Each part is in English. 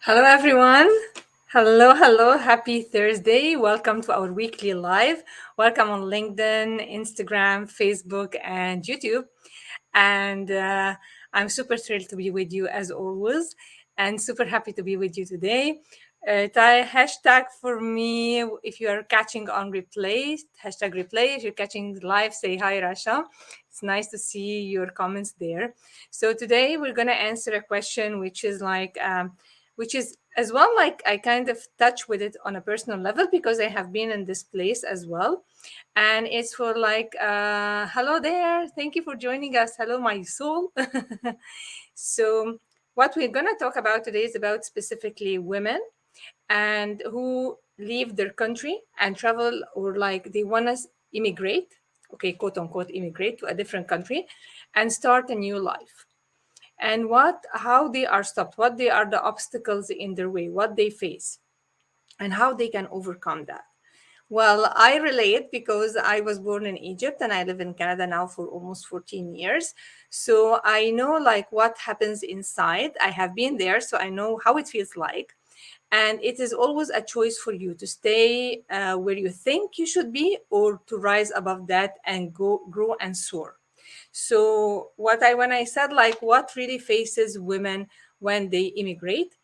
Hello, everyone. Hello, hello. Happy Thursday. Welcome to our weekly live. Welcome on LinkedIn, Instagram, Facebook, and YouTube. And I'm super thrilled to be with you as always, and super happy to be with you today. Hashtag for me if you are catching on replay, hashtag replay. If you're catching live, say hi, Rasha. It's nice to see your comments there. So today we're gonna answer a question which is as well like I kind of touch with it on a personal level because I have been in this place as well. And it's for hello there, thank you for joining us. Hello, my soul. So what we're going to talk about today is about specifically women and who leave their country and travel, or like they want to immigrate, okay, quote unquote immigrate to a different country and start a new life, and how they are stopped, what they are the obstacles in their way, what they face, and how they can overcome that. Well, I relate because I was born in Egypt and I live in Canada now for almost 14 years. So I know like what happens inside. I have been there, so I know how it feels like. And it is always a choice for you to stay where you think you should be, or to rise above that and go grow and soar. So when I said like what really faces women when they immigrate,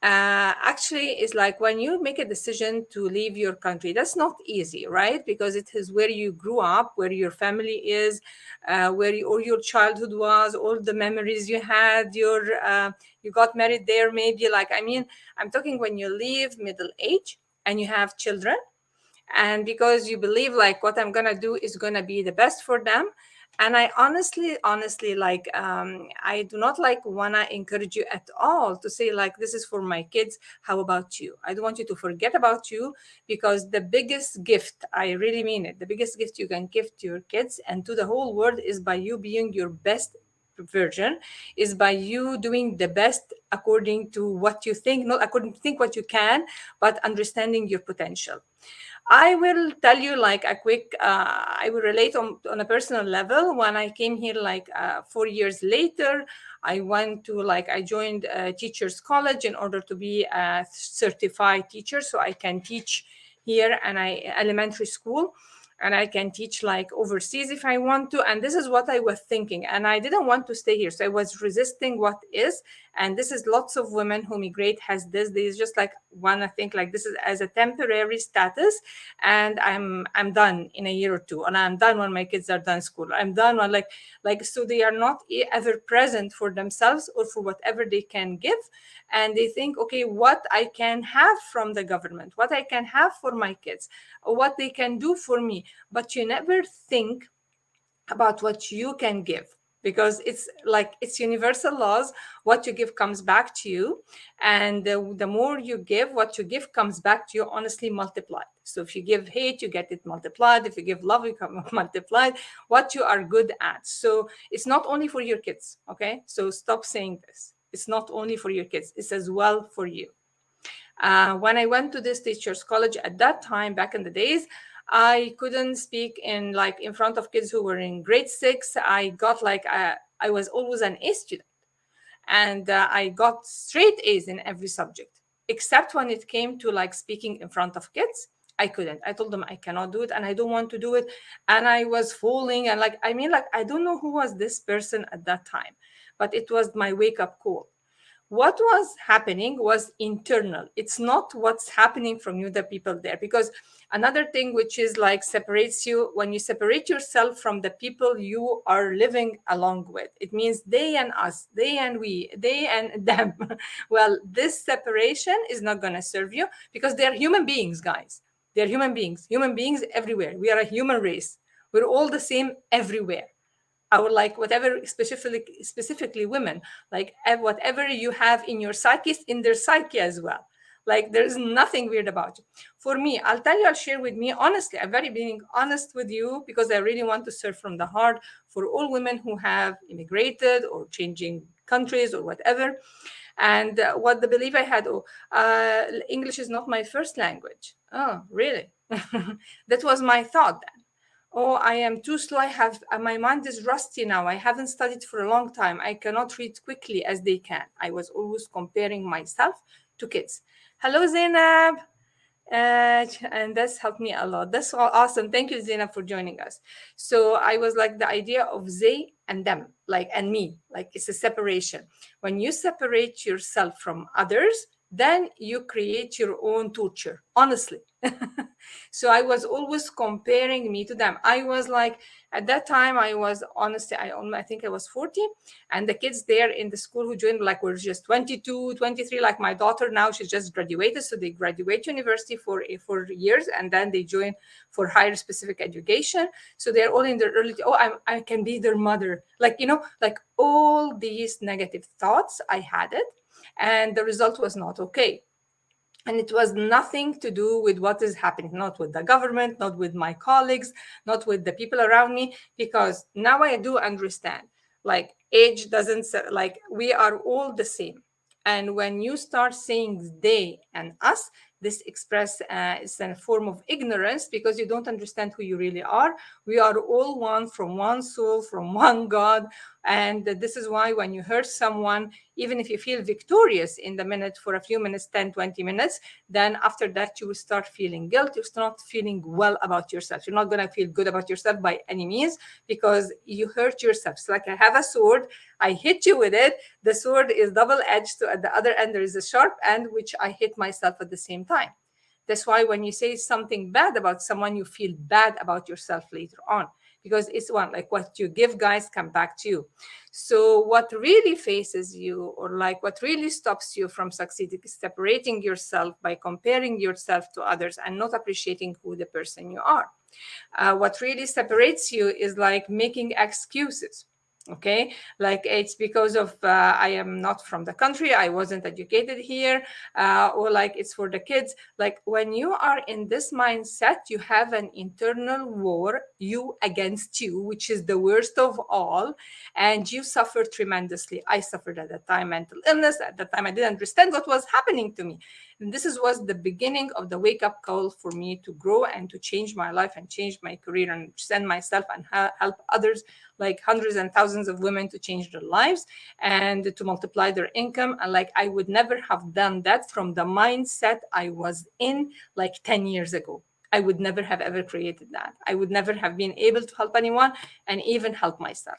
actually is like when you make a decision to leave your country. That's not easy, right? Because it is where you grew up, where your family is, or your childhood was, all the memories you had. You got married there, maybe. I'm talking when you leave middle age and you have children, and because you believe like what I'm gonna do is gonna be the best for them. And I honestly I do not like wanna encourage you at all to say like this is for my kids. How about you? I don't want you to forget about you, because the biggest gift, I really mean it, the biggest gift you can give to your kids and to the whole world is by you being your best version, is by you doing the best according to what you think, not according to think what you can, but understanding your potential. I will tell you like a quick, I will relate on a personal level. When I came here 4 years later, I joined a teacher's college in order to be a certified teacher. So I can teach here and elementary school, and I can teach like overseas if I want to. And this is what I was thinking. And I didn't want to stay here. So I was resisting what is. And this is lots of women who migrate has this. They just like want to think like this is as a temporary status, and I'm done in a year or two, and I'm done when my kids are done school. I'm done when so they are not ever present for themselves or for whatever they can give. And they think, okay, what I can have from the government, what I can have for my kids, what they can do for me. But you never think about what you can give, because it's universal laws. What you give comes back to you, and the more you give, what you give comes back to you, honestly multiplied. So if you give hate, you get it multiplied. If you give love, you come multiplied. What you are good at. So it's not only for your kids, okay? So stop saying this. It's not only for your kids, it's as well for you. When I went to this teachers college at that time, back in the days, I couldn't speak in front of kids who were in grade six. I was always an A student, and I got straight A's in every subject, except when it came to like speaking in front of kids. I couldn't. I told them I cannot do it and I don't want to do it. And I was falling, and I don't know who was this person at that time, but it was my wake up call. What was happening was internal. It's not what's happening from you, the people there. Because another thing which is like separates you, when you separate yourself from the people you are living along with, it means they and us, they and we, they and them. Well, this separation is not going to serve you, because they're human beings, guys. They're human beings everywhere. We are a human race. We're all the same everywhere. Our like whatever, specifically women, whatever you have in your psyche is in their psyche as well. Like there's nothing weird about you. For me, I'll tell you, I'll share with me honestly, I'm very being honest with you, because I really want to serve from the heart for all women who have immigrated or changing countries or whatever. And what the belief I had, English is not my first language. Oh, really? That was my thought. Oh, I am too slow. My mind is rusty now. I haven't studied for a long time. I cannot read quickly as they can. I was always comparing myself to kids. Hello, Zainab. And that's helped me a lot. That's awesome. Thank you, Zainab, for joining us. So I was like the idea of they and them, like, and me, like it's a separation. When you separate yourself from others, then you create your own torture, honestly. So I was always comparing me to them. I was like, at that time, I was honestly, I think I was 40, and the kids there in the school who joined like were just 22, 23. Like my daughter now, she just graduated, so they graduate university for 4 years, and then they join for higher specific education. So they're all in their early, oh, I can be their mother, like, like all these negative thoughts, I had it, and the result was not okay. And it was nothing to do with what is happening, not with the government, not with my colleagues, not with the people around me, because now I do understand, like, age doesn't like, we are all the same. And when you start saying they and us, this express is a form of ignorance, because you don't understand who you really are. We are all one, from one soul, from one God. And this is why when you hurt someone, even if you feel victorious in the minute for a few minutes, 10, 20 minutes, then after that you will start feeling guilt. You start feeling well about yourself. You're not going to feel good about yourself by any means, because you hurt yourself. So like, I have a sword, I hit you with it. The sword is double edged, so at the other end there is a sharp end, which I hit myself at the same time. That's why when you say something bad about someone, you feel bad about yourself later on, because it's one, like, what you give, guys, come back to you. So what really faces you, or like what really stops you from succeeding, is separating yourself by comparing yourself to others and not appreciating who the person you are. What really separates you is like making excuses. Okay, like, it's because of I am not from the country, I wasn't educated here, or like it's for the kids. Like, when you are in this mindset, you have an internal war, you against you, which is the worst of all, and you suffer tremendously. I suffered at that time mental illness. At that time, I didn't understand what was happening to me. And this was the beginning of the wake up call for me to grow and to change my life and change my career and send myself and help others, like hundreds and thousands of women, to change their lives and to multiply their income. And like, I would never have done that from the mindset I was in like 10 years ago. I would never have ever created that. I would never have been able to help anyone and even help myself.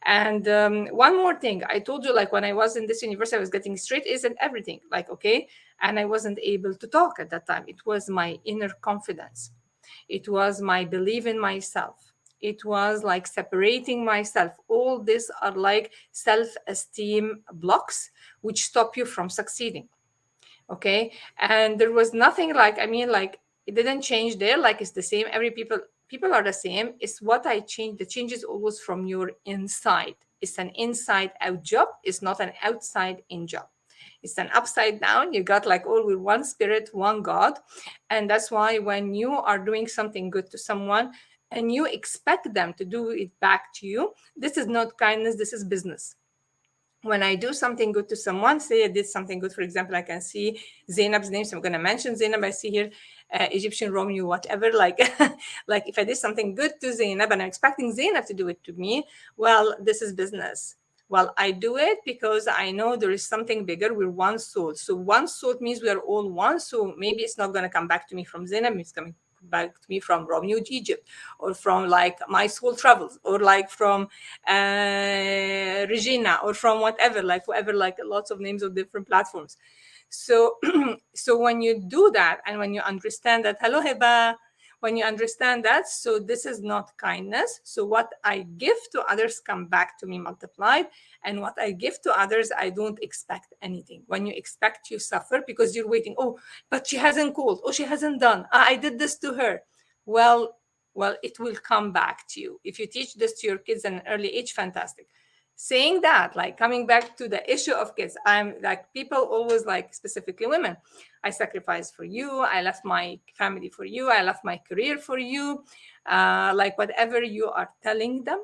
And one more thing, I told you, like, when I was in this university, I was getting straight A's and everything, like, okay. And I wasn't able to talk at that time. It was my inner confidence. It was my belief in myself. It was like separating myself. All these are like self-esteem blocks which stop you from succeeding. Okay. And there was nothing, like, I mean, like, it didn't change there, like it's the same. Every people are the same. It's what I change. The change is always from your inside. It's an inside out job. It's not an outside in job. It's an upside down. You got like all with one spirit, one God. And that's why when you are doing something good to someone and you expect them to do it back to you, this is not kindness, this is business. When I do something good to someone, say I did something good, for example, I can see Zainab's name, so I'm going to mention Zainab. I see here Egyptian Romeo, whatever, like, like if I did something good to Zainab and I'm expecting Zainab to do it to me, well, this is business. Well, I do it because I know there is something bigger. We're one soul. So one soul means we are all one. So maybe it's not going to come back to me from Zainab. It's coming back to me from Romeo Egypt, or from like My Soul Travels, or like from Regina, or from whatever, like whoever, like lots of names of different platforms. So so when you do that, and when you understand that, hello Heba, when you understand that, so this is not kindness. So what I give to others come back to me multiplied, and what I give to others, I don't expect anything. When you expect, you suffer, because you're waiting. Oh, but she hasn't called. Oh, she hasn't done. I did this to her. Well, it will come back to you. If you teach this to your kids at an early age, fantastic. Saying that, like, coming back to the issue of kids, I'm like, people always, like, specifically women, I sacrificed for you, I left my family for you, I left my career for you. Like, whatever you are telling them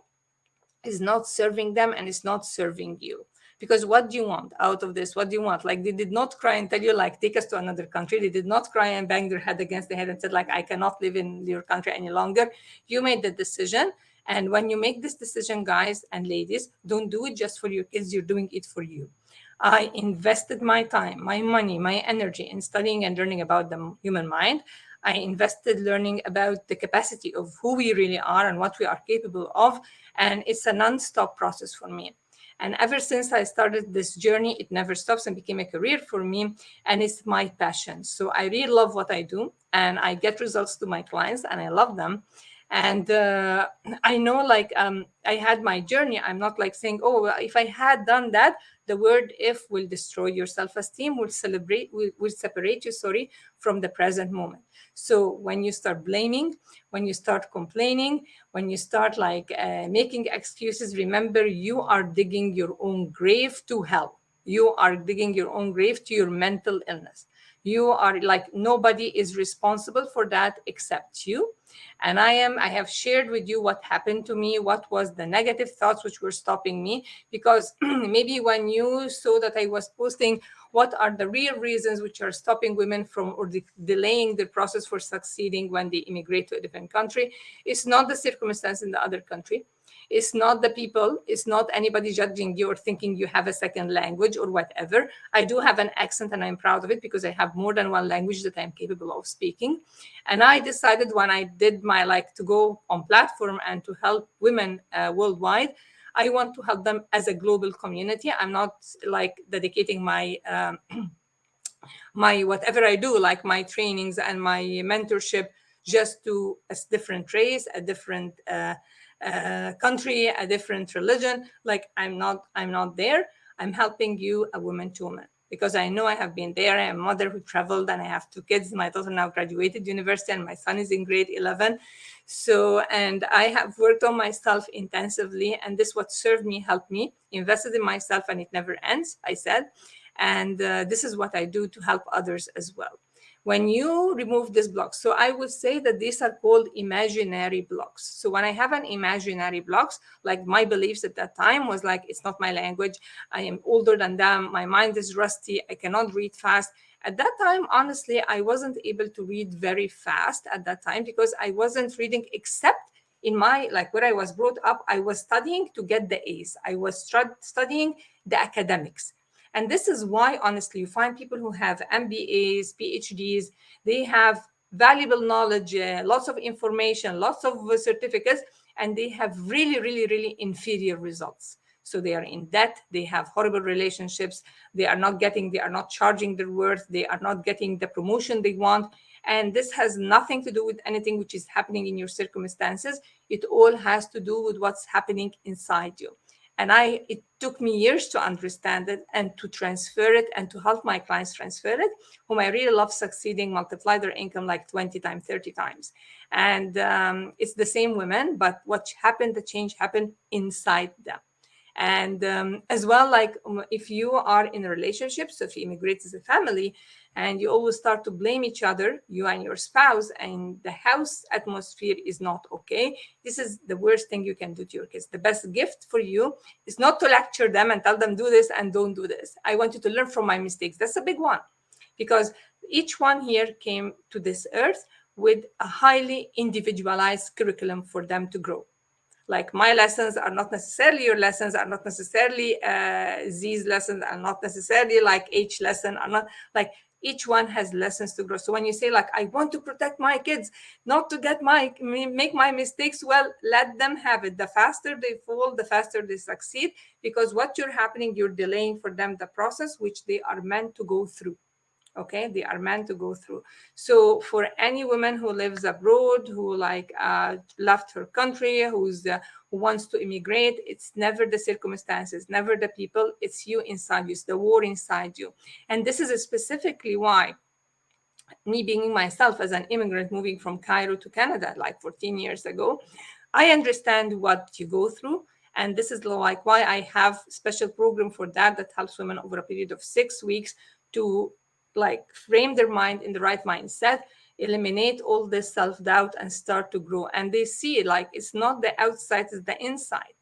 is not serving them, and it's not serving you. Because what do you want out of this? What do you want? Like, they did not cry and tell you, like, take us to another country. They did not cry and bang their head against the head and said, like, I cannot live in your country any longer. You made the decision, And when you make this decision, guys and ladies, don't do it just for your kids, you're doing it for you. I invested my time, my money, my energy in studying and learning about the human mind. I invested learning about the capacity of who we really are and what we are capable of. And it's a non-stop process for me. And ever since I started this journey, it never stops and became a career for me. And it's my passion. So I really love what I do. And I get results to my clients and I love them. And I know, like, I had my journey. I'm not like saying, oh, well, if I had done that, the word if will destroy your self-esteem, will separate you, sorry, from the present moment. So when you start blaming, when you start complaining, when you start like making excuses, remember you are digging your own grave to hell. You are digging your own grave to your mental illness. You are like, nobody is responsible for that except you. And I have shared with you what happened to me, what was the negative thoughts which were stopping me. Because maybe when you saw that I was posting what are the real reasons which are stopping women from or delaying the process for succeeding when they immigrate to a different country, it's not the circumstance in the other country. It's not the people. It's not anybody judging you or thinking you have a second language or whatever. I do have an accent and I'm proud of it because I have more than one language that I'm capable of speaking. And I decided when I did my like to go on platform and to help women worldwide, I want to help them as a global community. I'm not like dedicating my whatever I do, like my trainings and my mentorship, just to a different race, a different country, a different religion. Like I'm not there. I'm helping you, a woman to woman, because I know I have been there. I'm a mother who traveled, and I have two kids. My daughter now graduated university, and my son is in grade 11. So, and I have worked on myself intensively, and this what served me, helped me, invested in myself, and it never ends. I said, and this is what I do to help others as well. When you remove these blocks, so I would say that these are called imaginary blocks. So when I have an imaginary blocks, like my beliefs at that time was like, it's not my language, I am older than them, my mind is rusty, I cannot read fast. At that time, honestly, I wasn't able to read very fast at that time because I wasn't reading, except in my, like where I was brought up, I was studying to get the A's. I was studying the academics. And this is why, honestly, you find people who have MBAs, PhDs, they have valuable knowledge, lots of information, lots of certificates, and they have really, really, really inferior results. So they are in debt, they have horrible relationships, they are not charging their worth, they are not getting the promotion they want. And this has nothing to do with anything which is happening in your circumstances. It all has to do with what's happening inside you. And it took me years to understand it and to transfer it and to help my clients transfer it, whom I really love succeeding, multiply their income like 20 times, 30 times. And it's the same women, but what happened, the change happened inside them. And as well, like if you are in a relationship, so if you immigrate as a family and you always start to blame each other, you and your spouse, and the house atmosphere is not okay, this is the worst thing you can do to your kids. The best gift for you is not to lecture them and tell them do this and don't do this. I want you to learn from my mistakes. That's a big one, because each one here came to this earth with a highly individualized curriculum for them to grow. Like my lessons are not necessarily your lessons, are not necessarily Z's lessons, are not necessarily like H lesson, are not like, each one has lessons to grow. So when you say like, I want to protect my kids, not to make my mistakes, well, let them have it. The faster they fall, the faster they succeed, because what you're happening, you're delaying for them the process which they are meant to go through. Okay, they are meant to go through. So for any woman who lives abroad, who like left her country, who wants to immigrate, it's never the circumstances, never the people, it's you inside you, it's the war inside you. And this is specifically why, me being myself as an immigrant moving from Cairo to Canada like 14 years ago, I understand what you go through. And this is like why I have special program for that helps women over a period of 6 weeks to like frame their mind in the right mindset, eliminate all this self-doubt and start to grow. And they see like it's not the outside, it's the inside.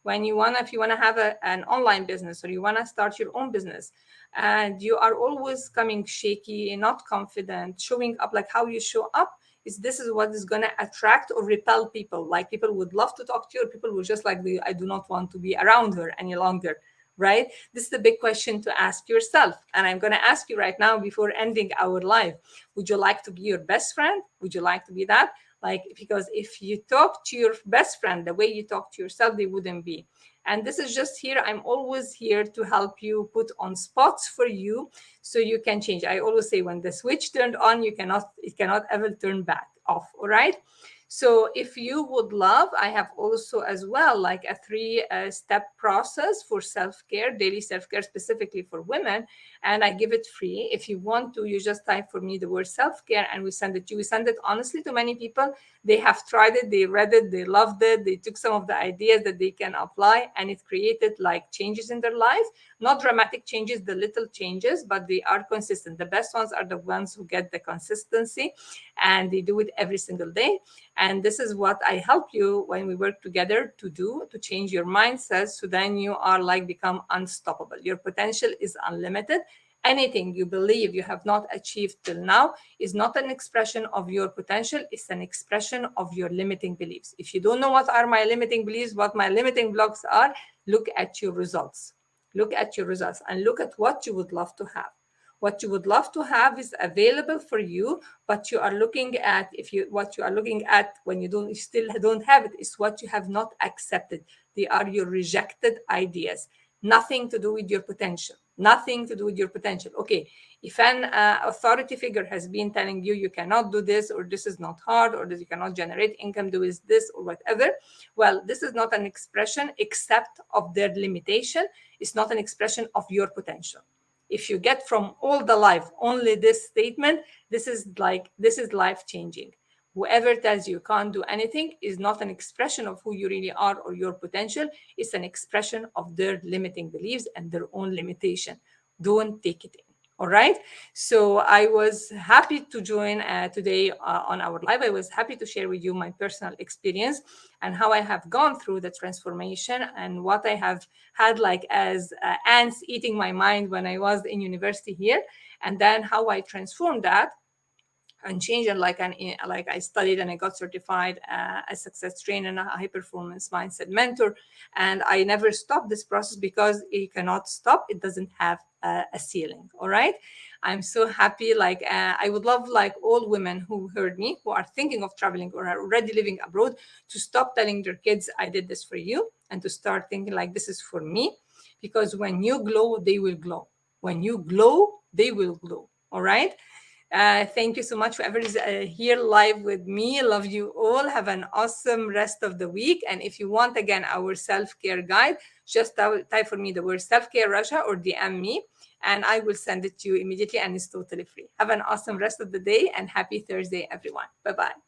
If you want to have an online business, or you want to start your own business, and you are always coming shaky, not confident, showing up like how you show up, is this is what is going to attract or repel people. Like people would love to talk to you, or people would just like, I do not want to be around her any longer, right? This is the big question to ask yourself. And I'm going to ask you right now before ending our live, would you like to be your best friend? Would you like to be that? Like, because if you talk to your best friend the way you talk to yourself, they wouldn't be. And this is just here. I'm always here to help you put on spots for you so you can change. I always say when the switch turned on, it cannot ever turn back off. All right. So if you would love, I have also as well like a three-step process for self-care, daily self-care specifically for women, and I give it free. If you want to, you just type for me the word self-care and we send it to you. We send it honestly to many people. They have tried it, they read it, they loved it, they took some of the ideas that they can apply, and it created like changes in their life. Not dramatic changes, the little changes, but they are consistent. The best ones are the ones who get the consistency and they do it every single day. And this is what I help you when we work together to do, to change your mindset. So then you are like become unstoppable. Your potential is unlimited. Anything you believe you have not achieved till now is not an expression of your potential. It's an expression of your limiting beliefs. If you don't know what are my limiting beliefs, what my limiting blocks are, look at your results. Look at your results and look at what you would love to have. What you would love to have is available for you, but you are looking at, if you what you are looking at when you still don't have it, is what you have not accepted. They are your rejected ideas. Nothing to do with your potential. Nothing to do with your potential. Okay, if an authority figure has been telling you you cannot do this, or this is not hard, or that you cannot generate income, do this or whatever, well, this is not an expression except of their limitation. It's not an expression of your potential. If you get from all the life only this statement, this is life changing. Whoever tells you can't do anything is not an expression of who you really are or your potential. It's an expression of their limiting beliefs and their own limitation. Don't take it in. All right. So I was happy to join today on our live. I was happy to share with you my personal experience and how I have gone through the transformation and what I have had like as ants eating my mind when I was in university here, and then how I transformed that and change it like I studied and I got certified as success trainer and a high performance mindset mentor. And I never stopped this process because it cannot stop. It doesn't have a ceiling. All right. I'm so happy. I would love like all women who heard me, who are thinking of traveling or are already living abroad, to stop telling their kids, I did this for you, and to start thinking like this is for me. Because when you glow, they will glow. When you glow, they will glow. All right. Thank you so much for whoever's here live with me. Love you all. Have an awesome rest of the week. And if you want, again, our self-care guide, just type for me the word self-care Russia or DM me, and I will send it to you immediately, and it's totally free. Have an awesome rest of the day and happy Thursday, everyone. Bye-bye.